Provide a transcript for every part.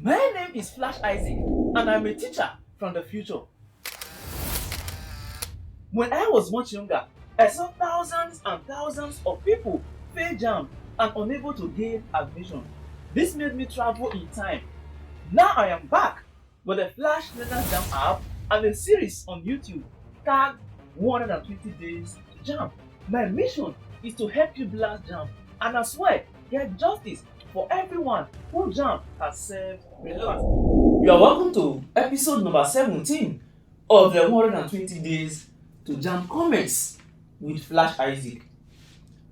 My name is Flash Isaac, and I'm a teacher from the future. When I was much younger, I saw thousands and thousands of people fail Jamb and unable to gain admission. This made me travel in time. Now I am back with the Flashlearners Jamb app and a series on YouTube tagged 120 Days to Jamb. My mission is to help you blast Jamb and as well get justice for everyone who Jamb has served relevant. You are welcome to episode number 17 of the 120 Days to Jamb comments with Flash Isaac.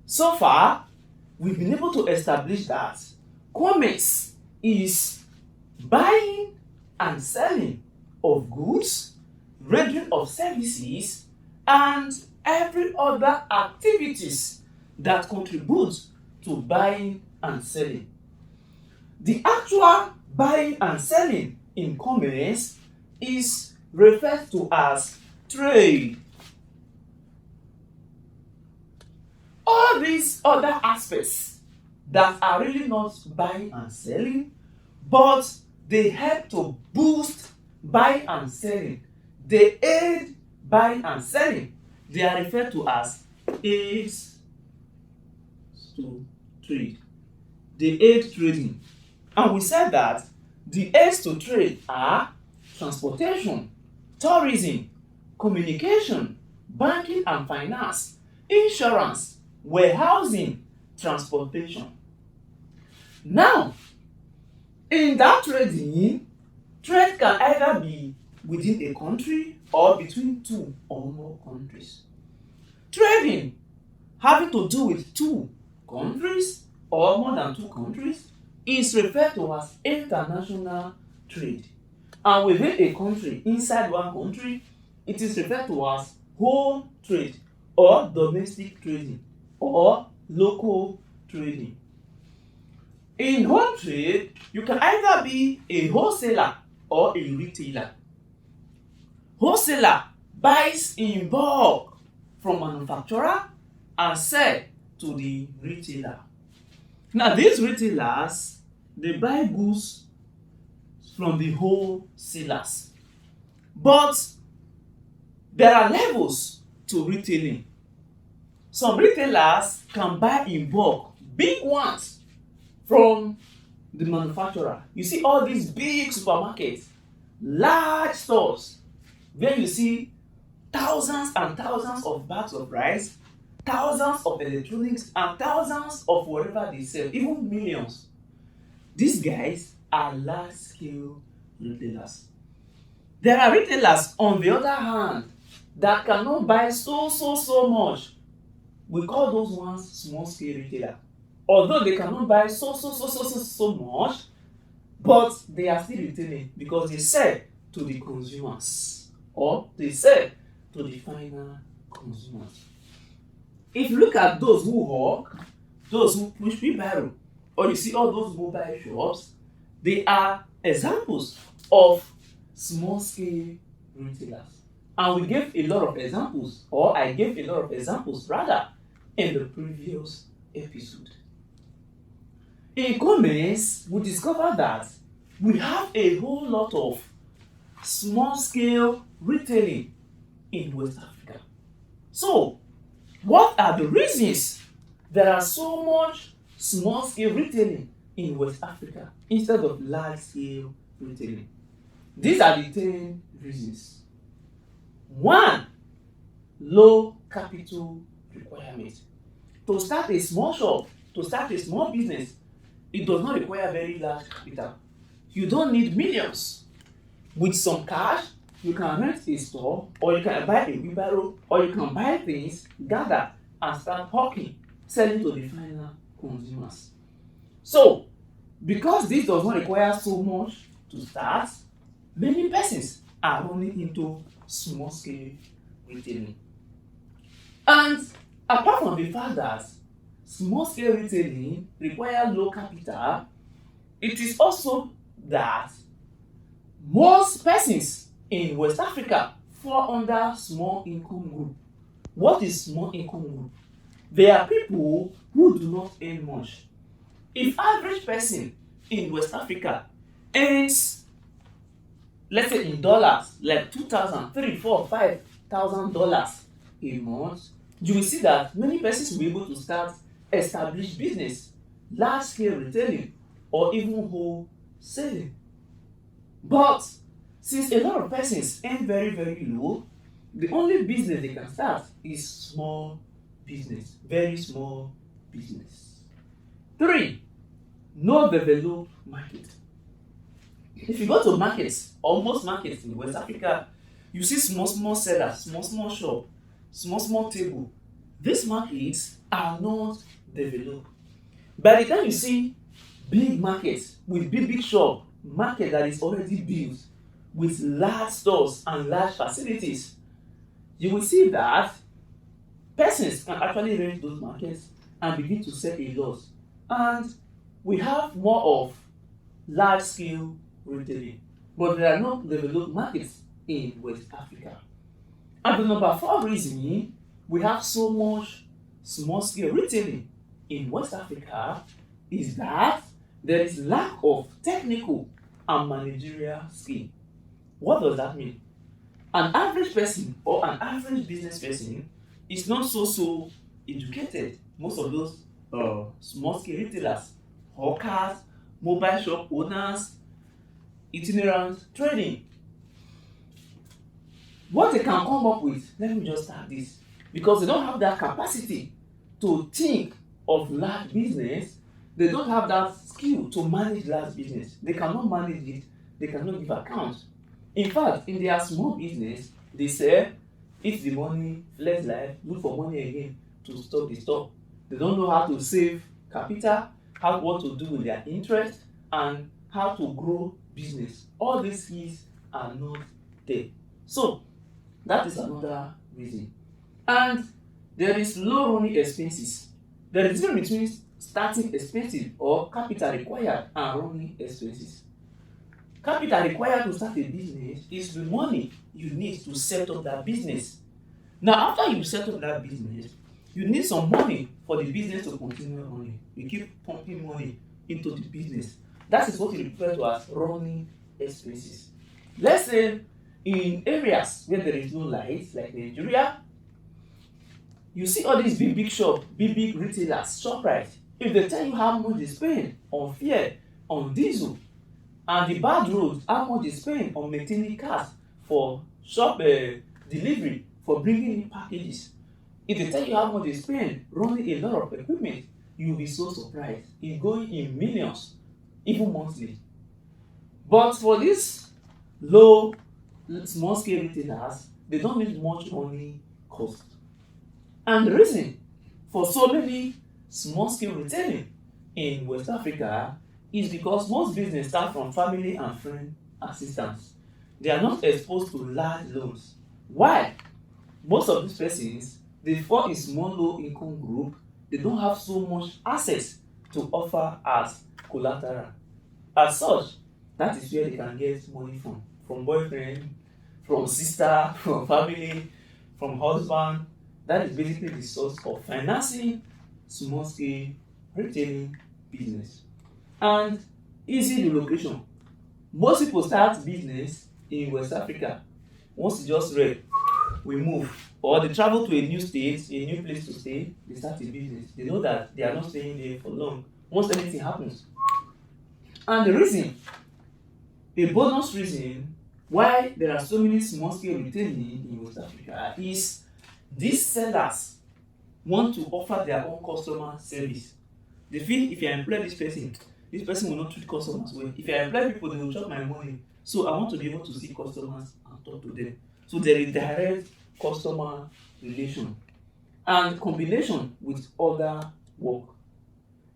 So far, we've been able to establish that comments is buying and selling of goods, rendering of services, and every other activities that contribute to buying and selling. The actual buying and selling in commerce is referred to as trade. All these other aspects that are really not buying and selling, but they help to boost buying and selling. They aid buying and selling. They are referred to as aids to trade. They aid trading. And we said that the aids to trade are transportation, tourism, communication, banking and finance, insurance, warehousing, transportation. Now, in that trading, trade can either be within a country or between two or more countries. Trading having to do with two countries or more than two countries is referred to as international trade. And within a country, inside one country, it is referred to as home trade or domestic trading or local trading. In home trade, you can either be a wholesaler or a retailer. Wholesaler buys in bulk from manufacturer and sell to the retailer. Now these retailers, they buy goods from the wholesalers. But there are levels to retailing. Some retailers can buy in bulk, big ones, from the manufacturer. You see all these big supermarkets, large stores, where you see thousands and thousands of bags of rice, thousands of electronics, and thousands of whatever they sell, even millions. These guys are large-scale retailers. There are retailers, on the other hand, that cannot buy so much. We call those ones small-scale retailers. Although they cannot buy so much, but they are still retailing because they sell to the consumers or they sell to the final consumers. If you look at those who hawk, those who push wheelbarrow, or you see all those mobile shops, they are examples of small-scale retailers. And we gave a lot of examples, or I gave a lot of examples rather, in the previous episode. In commerce, we discovered that we have a whole lot of small-scale retailing in West Africa. So, what are the reasons there are so much small-scale retailing in West Africa instead of large-scale retailing? These are the 10 reasons. 1. Low capital requirement. To start a small shop, to start a small business, it does not require very large capital. You don't need millions. With some cash, you can rent a store, or you can buy a wheelbarrow, or you can buy things, gather, and start hawking, selling to the final consumers. So, because this does not require so much to start, many persons are running into small-scale retailing. And apart from the fact that small-scale retailing requires low capital, it is also that most persons in West Africa fall under small income group. What is small income group? They are people who do not earn much. If average person in West Africa earns, let's say in dollars, like 2,000, 3, 4, 5,000 dollars a month, you will see that many persons will be able to start established business, large scale retailing, or even wholesaling. But since a lot of persons earn very, very low, the only business they can start is small business, very small business. 3, no developed market. If you go to markets, or most markets in West Africa, you see small, small sellers, small, small shop, small, small table. These markets are not developed. By the time you see big markets with big, big shop, market that is already built with large stores and large facilities, you will see that persons can actually rent those markets and begin to sell a lot. And we have more of large scale retailing, but there are no developed markets in West Africa. And the number 4 reason we have so much small scale retailing in West Africa is that there is lack of technical and managerial skill. What does that mean? An average person or an average business person is not so educated. Most of those small scale retailers, hawkers, mobile shop owners, itinerant trading, what they can come up with, let me just start this, because they don't have that capacity to think of large business, they don't have that skill to manage large business, they cannot manage it, they cannot give account. In fact, in their small business, they say, eat the money, flex life, look for money again to stop the store. They don't know how to save capital, what to do with their interest, and how to grow business. All these skills are not there. So that is another reason. And there is low running expenses. There is a difference between starting expensive or capital required and running expenses. Capital required to start a business is the money you need to set up that business. Now, after you set up that business, you need some money for the business to continue running. You keep pumping money into the business. That is what we refer to as running expenses. Let's say in areas where there is no light, like Nigeria, you see all these big shops, big retailers, ShopRite. If they tell you how much they spend on fuel, on diesel, and the bad roads, how much they spend on maintaining cars for shop delivery, for bringing in packages, if they tell you how much they spend running a lot of equipment, you will be so surprised. It's going in millions, even monthly. But for these low, small scale retailers, they don't need much money cost. And the reason for so many small scale retailing in West Africa is because most business start from family and friend assistance. They are not exposed to large loans. Why? Most of these persons, they fall in small low income group, they don't have so much access to offer as collateral. As such, that is where they can get money from boyfriend, from sister, from family, from husband. That is basically the source of financing small scale retailing business. And easy relocation. Most people start business in West Africa. Once you just read, we move. Or they travel to a new state, a new place to stay, they start a business. They know that they are not staying there for long. Once anything happens. And the reason, the bonus reason why there are so many small scale retailing in West Africa is these sellers want to offer their own customer service. They feel if I employ this person will not treat customers well. If I employ people, they will chop my money. So I want to be able to see customers and talk to them. So there is direct customer relation and combination with other work.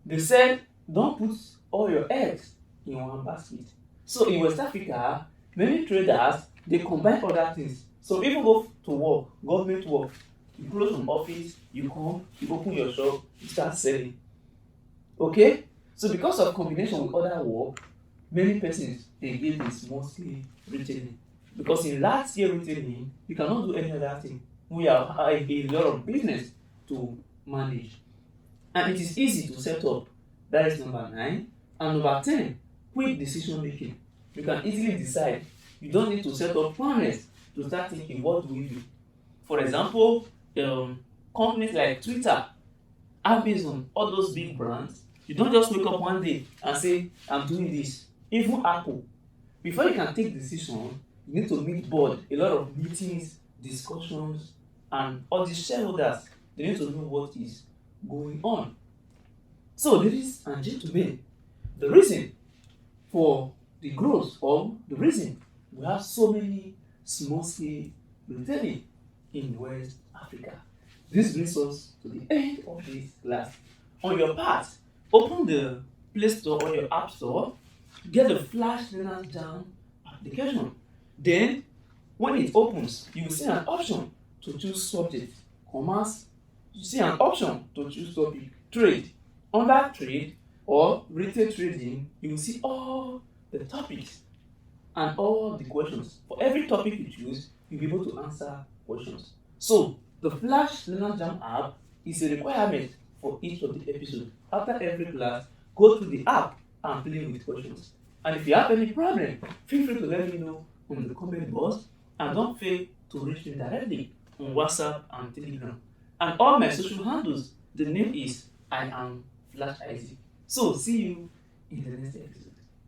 They said, don't put all your eggs in one basket. So in West Africa, many traders, they combine other things. So people go to work, government work, you close from office, you come, you open your shop, you start selling. Okay? So because of combination with other work, many persons engage in small scale retailing. Because in large scale retailing, you cannot do any other thing. We have a lot of business to manage. And it is easy to set up. That is number 9. And number 10, quick decision making. you can easily decide. You don't need to set up planners to start thinking, what do we do? For example, companies like Twitter Amazon, all those big brands, you don't just wake up one day and say, I'm doing this. Even Apple, before you can take decision, you need to meet board, a lot of meetings, discussions, and all the shareholders, they need to know what is going on. So, ladies and gentlemen, the reason for the growth, or the reason we have so many small scale retailing in West Africa. This brings us to the end of this class. On your part, open the Play Store or your App Store, get the Flashlearners Jamb application. Then, when it opens, you will see an option to choose subject, commerce. You see an option to choose topic, trade. Under trade or retail trading, you will see all the topics and all the questions. For every topic you choose, you'll be able to answer questions. So, the Flashlearners Jamb app is a requirement for each of the episodes. After every class, go through the app and play with questions. And if you have any problem, feel free to let me know on the comment box, and don't fail to reach me directly on WhatsApp and Telegram. And all my social handles, the name is I am Flash Isaac. So see you in the next episode.